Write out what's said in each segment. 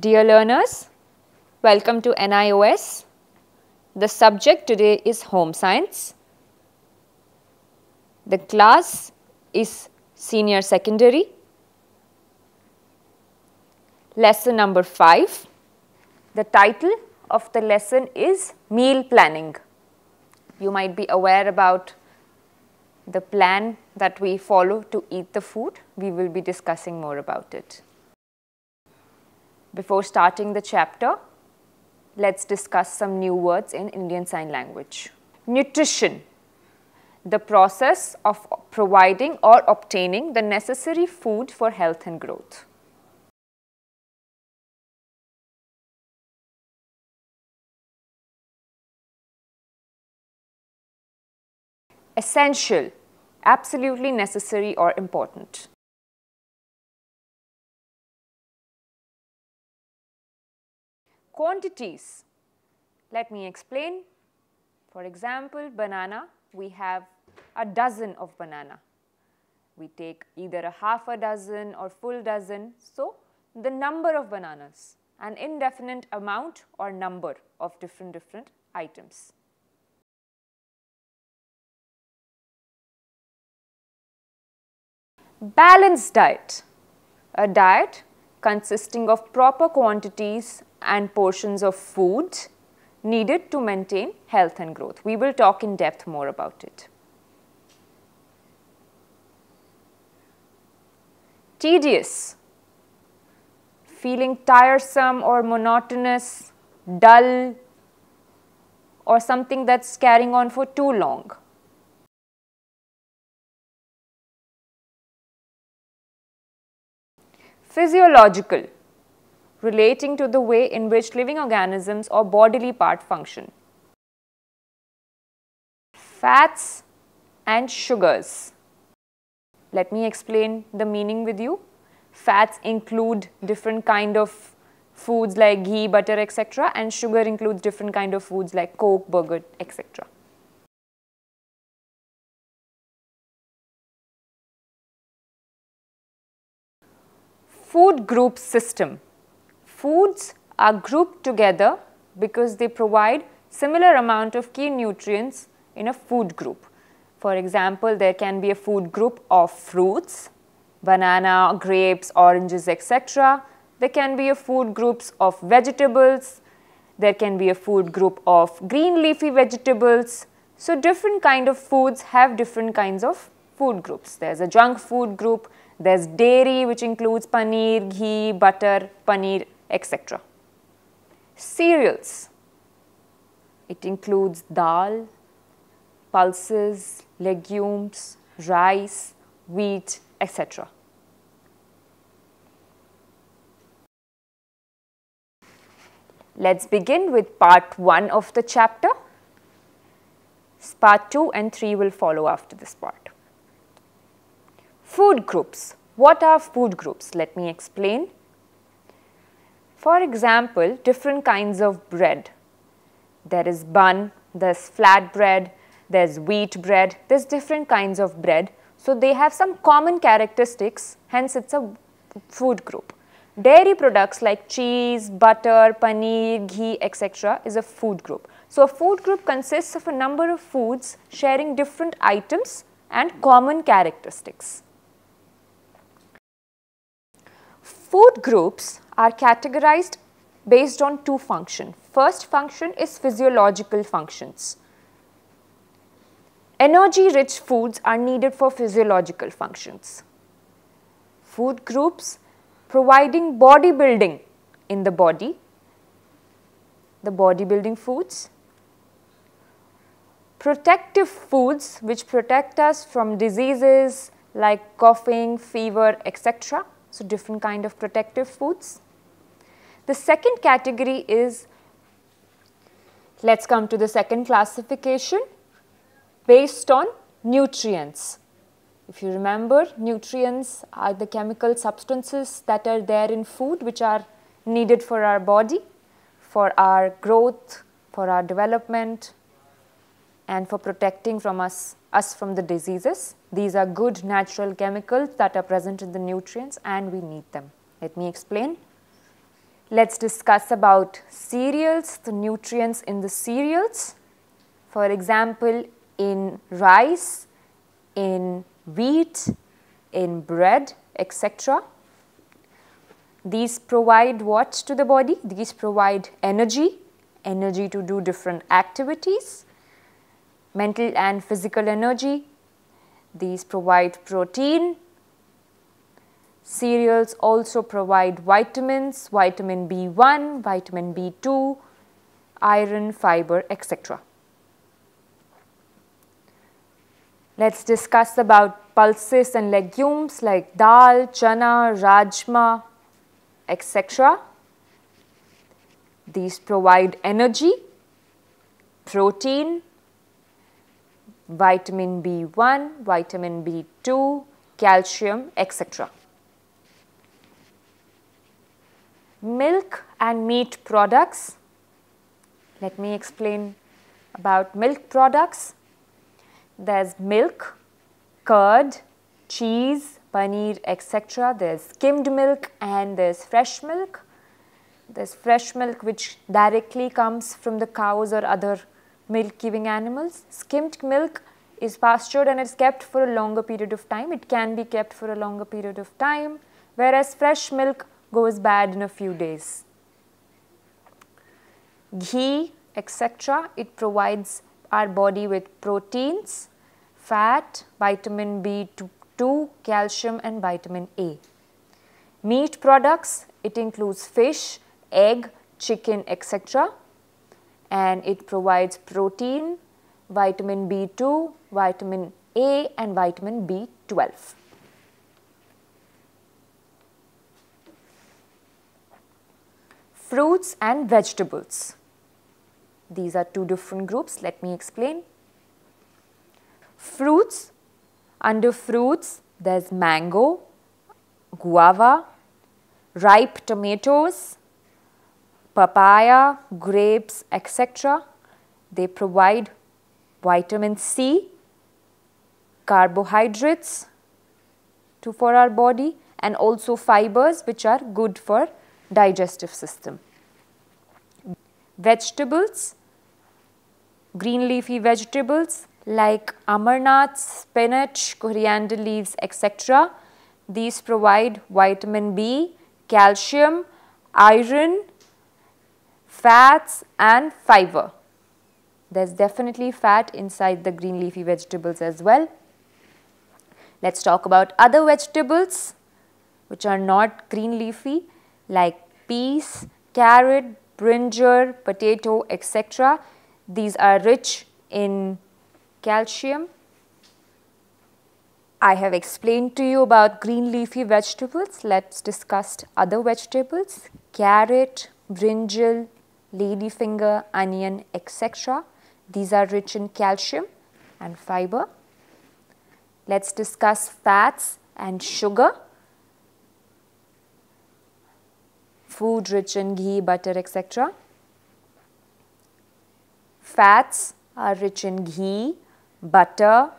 Dear learners, welcome to NIOS. The subject today is Home Science. The class is Senior Secondary. Lesson number 5. The title of the lesson is Meal Planning. You might be aware about the plan that we follow to eat the food. We will be discussing more about it. Before starting the chapter, let's discuss some new words in Indian Sign Language. Nutrition, the process of providing or obtaining the necessary food for health and growth. Essential, absolutely necessary or important. Quantities, let me explain. For example, banana, we have a dozen of banana. We take either a half a dozen or full dozen. So, the number of bananas, an indefinite amount or number of different items. Balanced diet, a diet consisting of proper quantities and portions of food needed to maintain health and growth. We will talk in depth more about it. Tedious, feeling tiresome or monotonous, dull, or something that's carrying on for too long. Physiological, relating to the way in which living organisms or bodily part function. Fats and sugars. Let me explain the meaning with you. Fats include different kind of foods like ghee, butter, etc. and sugar includes different kind of foods like Coke, burger, etc. Food group system. Foods are grouped together because they provide similar amount of key nutrients in a food group. For example, there can be a food group of fruits, banana, grapes, oranges, etc. There can be a food groups of vegetables. There can be a food group of green leafy vegetables. So, different kind of foods have different kinds of food groups. There is a junk food group, there is dairy which includes paneer, ghee, butter, paneer, etc. Cereals, it includes dal, pulses, legumes, rice, wheat, etc. Let's begin with part 1 of the chapter. Part 2 and 3 will follow after this part. Food groups. What are food groups? Let me explain. For example, different kinds of bread. There is bun, there is flat bread, there is wheat bread, there is different kinds of bread. So, they have some common characteristics, hence it is a food group. Dairy products like cheese, butter, paneer, ghee, etc. is a food group. So, a food group consists of a number of foods sharing different items and common characteristics. Food groups are categorized based on two functions. First function is physiological functions. Energy-rich foods are needed for physiological functions. Food groups providing bodybuilding in the body, the bodybuilding foods. Protective foods which protect us from diseases like coughing, fever, etc. So, different kind of protective foods. The second category is, let's come to the second classification based on nutrients. If you remember, nutrients are the chemical substances that are there in food which are needed for our body, for our growth, for our development and for protecting from us from the diseases. These are good natural chemicals that are present in the nutrients and we need them. Let me explain. Let's discuss about cereals, the nutrients in the cereals. For example, in rice, in wheat, in bread, etc. These provide what to the body? These provide energy, energy to do different activities, mental and physical energy. These provide protein. Cereals also provide vitamins, vitamin B1, vitamin B2, iron, fiber, etc. Let's discuss about pulses and legumes like dal, chana, rajma, etc. These provide energy, protein, vitamin B1, vitamin B2, calcium, etc. Milk and meat products. Let me explain about milk products. There's milk, curd, cheese, paneer, etc. There's skimmed milk and there's fresh milk. There's fresh milk which directly comes from the cows or other milk giving animals. Skimmed milk is pastured and is kept for a longer period of time. It can be kept for a longer period of time, whereas fresh milk goes bad in a few days. Ghee, etc. It provides our body with proteins, fat, vitamin B2, calcium and vitamin A. Meat products, it includes fish, egg, chicken, etc. And it provides protein, vitamin B2, vitamin A and vitamin B12. Fruits and vegetables. These are two different groups. Let me explain. Fruits. Under fruits, there's mango, guava, ripe tomatoes, papaya, grapes, etc. They provide vitamin C, carbohydrates for our body, and also fibers which are good for digestive system. Vegetables, green leafy vegetables like amarnath, spinach, coriander leaves, etc. These provide vitamin B, calcium, iron, fats and fiber. There's definitely fat inside the green leafy vegetables as well. Let's talk about other vegetables which are not green leafy like peas, carrot, brinjal, potato, etc. These are rich in calcium. I have explained to you about green leafy vegetables. Let's discuss other vegetables. Carrot, brinjal, ladyfinger, onion, etc. These are rich in calcium and fiber. Let's discuss fats and sugar. Food rich in ghee, butter, etc. Fats are rich in ghee, butter,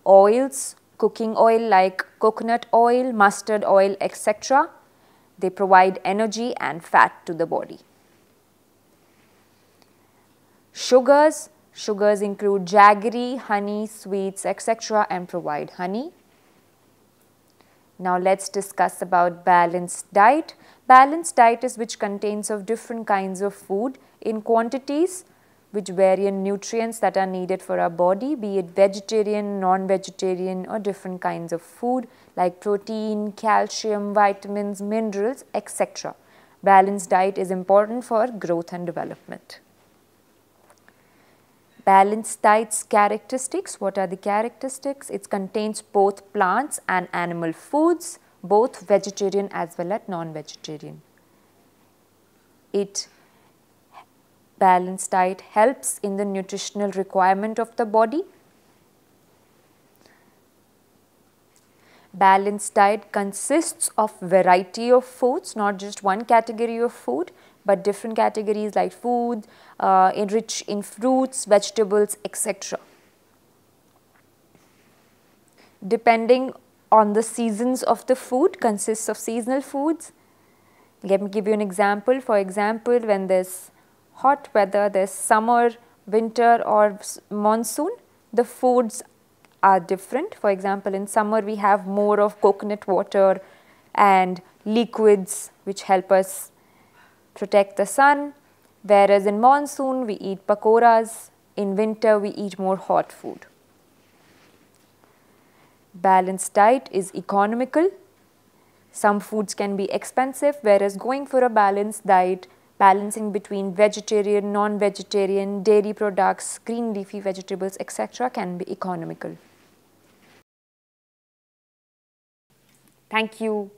oils, cooking oil like coconut oil, mustard oil, etc. They provide energy and fat to the body. Sugars. Sugars include jaggery, honey, sweets, etc. and provide honey. Now let's discuss about balanced diet. Balanced diet is which contains of different kinds of food in quantities which vary in nutrients that are needed for our body, be it vegetarian, non-vegetarian or different kinds of food like protein, calcium, vitamins, minerals, etc. Balanced diet is important for growth and development. Balanced diet's characteristics. What are the characteristics? It contains both plants and animal foods, both vegetarian as well as non-vegetarian. Balanced diet helps in the nutritional requirement of the body. Balanced diet consists of variety of foods, not just one category of food, but different categories like food, rich in fruits, vegetables, etc. Depending on the seasons of the food, consists of seasonal foods. Let me give you an example. For example, when there's hot weather, there's summer, winter or monsoon, the foods are different. For example, in summer we have more of coconut water and liquids which help us protect the sun, whereas in monsoon we eat pakoras, in winter we eat more hot food. Balanced diet is economical. Some foods can be expensive, whereas going for a balanced diet, balancing between vegetarian, non-vegetarian, dairy products, green leafy vegetables, etc. can be economical. Thank you.